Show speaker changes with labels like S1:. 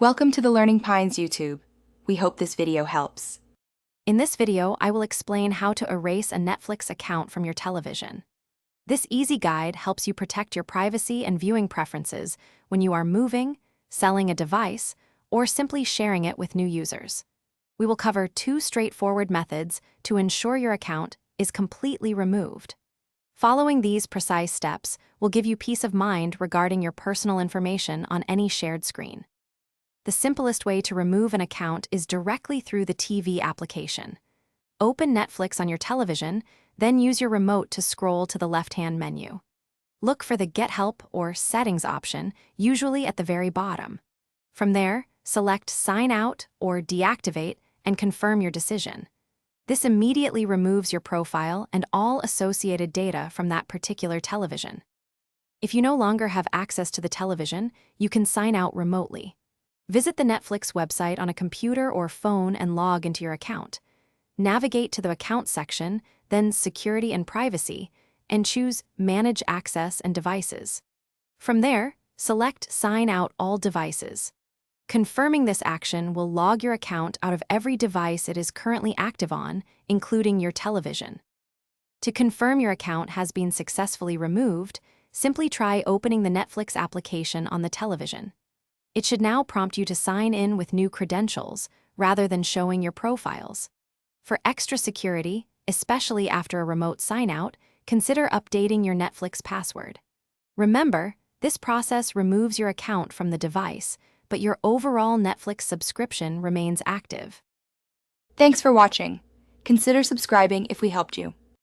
S1: Welcome to the Learning Pines YouTube. We hope this video helps.
S2: In this video, I will explain how to erase a Netflix account from your television. This easy guide helps you protect your privacy and viewing preferences when you are moving, selling a device, or simply sharing it with new users. We will cover two straightforward methods to ensure your account is completely removed. Following these precise steps will give you peace of mind regarding your personal information on any shared screen. The simplest way to remove an account is directly through the TV application. Open Netflix on your television, then use your remote to scroll to the left-hand menu. Look for the Get Help or Settings option, usually at the very bottom. From there, select Sign Out or Deactivate and confirm your decision. This immediately removes your profile and all associated data from that particular television. If you no longer have access to the television, you can sign out remotely. Visit the Netflix website on a computer or phone and log into your account. Navigate to the Account section, then Security and Privacy, and choose Manage Access and Devices. From there, select Sign Out All Devices. Confirming this action will log your account out of every device it is currently active on, including your television. To confirm your account has been successfully removed, simply try opening the Netflix application on the television. It should now prompt you to sign in with new credentials, rather than showing your profiles. For extra security, especially after a remote sign-out, consider updating your Netflix password. Remember, this process removes your account from the device, but your overall Netflix subscription remains active.
S1: Thanks for watching. Consider subscribing if we helped you.